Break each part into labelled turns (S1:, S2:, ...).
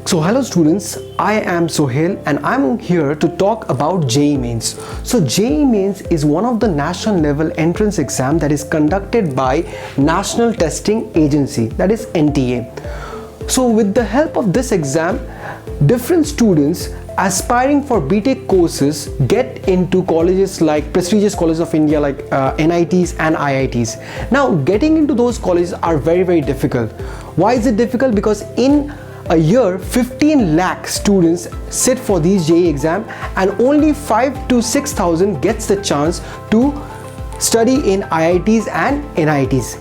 S1: So hello students, I am Sohail and I'm here to talk about JEE Mains. So JEE Mains is one of the national level entrance exam that is conducted by National Testing Agency, that is NTA. So with the help of this exam, different students aspiring for BTech courses get into colleges like prestigious colleges of India like NITs and IITs. Now getting into those colleges are very difficult. Why is it difficult? Because in a year 15 lakh students sit for these JEE exam and only 5 to 6,000 gets the chance to study in IITs and NITs.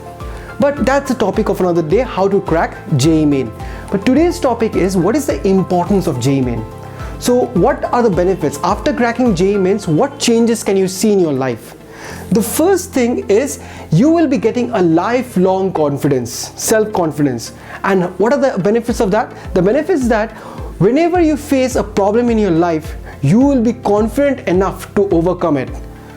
S1: But that's the topic of another day, how to crack JEE Main. But today's topic is what is the importance of JEE Main. So what are the benefits? After cracking JEE Mains, what changes can you see in your life? The first thing is you will be getting a lifelong confidence, self-confidence. And what are the benefits of that? The benefits that whenever you face a problem in your life, you will be confident enough to overcome it.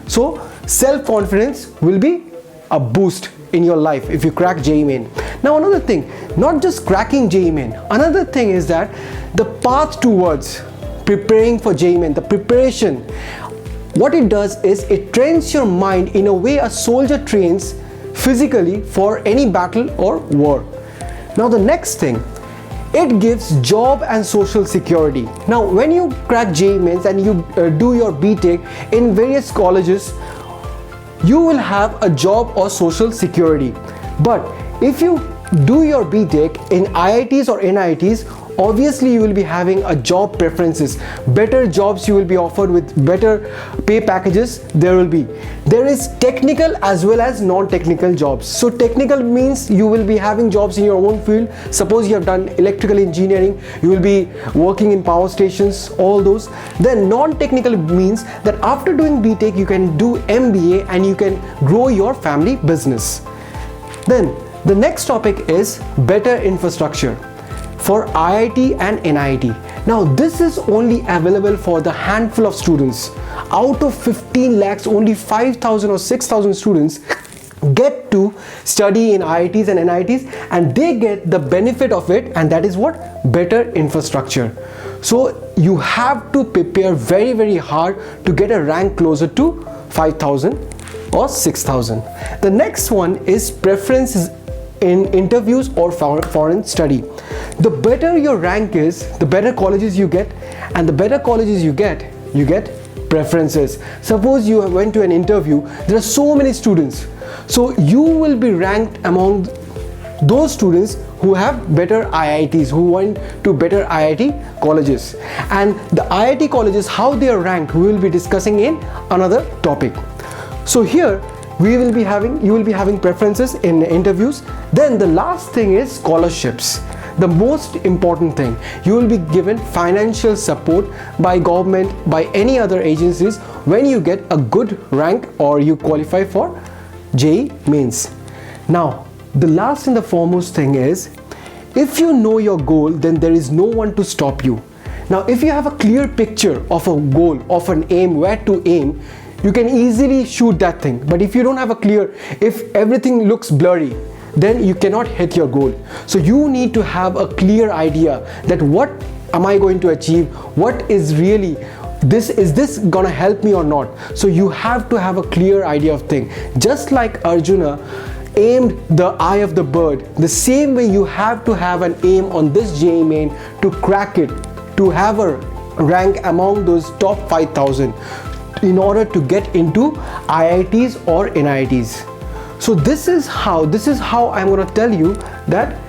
S1: So self-confidence will be a boost in your life if you crack JEE Main. Now another thing, not just cracking JEE Main, another thing is that the path towards preparing for JEE Main, the preparation, what it does is it trains your mind in a way a soldier trains physically for any battle or war. Now the next thing, it gives job and social security. Now when you crack JEE Mains and you do your BTech in various colleges, you will have a job or social security. But if you do your BTech in IITs or NITs, obviously you will be having a job preferences, better jobs you will be offered with better pay packages. There is technical as well as non-technical jobs. So technical means you will be having jobs in your own field. Suppose you have done electrical engineering, you will be working in power stations, all those. Then non-technical means that after doing BTech you can do MBA and you can grow your family business. Then the next topic is better infrastructure for IIT and NIT. Now this is only available for the handful of students. Out of 15 lakhs, only 5,000 or 6,000 students get to study in IITs and NITs, and they get the benefit of it, and that is what? Better infrastructure. So you have to prepare very hard to get a rank closer to 5,000 or 6,000. The next one is preferences in interviews or foreign study. The better your rank is, the better colleges you get, and the better colleges you get preferences. Suppose you went to an interview, there are so many students, so you will be ranked among those students who have better IITs, who went to better IIT colleges. And the IIT colleges, how they are ranked, we will be discussing in another topic. So here you will be having preferences in interviews. Then the last thing is scholarships. The most important thing, you will be given financial support by government, by any other agencies when you get a good rank or you qualify for JEE Mains. Now the last and the foremost thing is, if you know your goal, then there is no one to stop you. Now if you have a clear picture of a goal, of an aim, where to aim, you can easily shoot that thing. But if you don't have a clear, if everything looks blurry, then you cannot hit your goal. So you need to have a clear idea that what am I going to achieve, what is really is this gonna help me or not. So you have to have a clear idea of thing. Just like Arjuna aimed the eye of the bird, the same way you have to have an aim on this JEE Main to crack it, to have a rank among those top 5,000 in order to get into IITs or NITs. So this is how I'm going to tell you that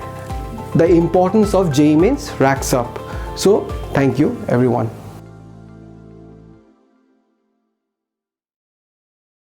S1: the importance of JEE Mains racks up. So thank you everyone.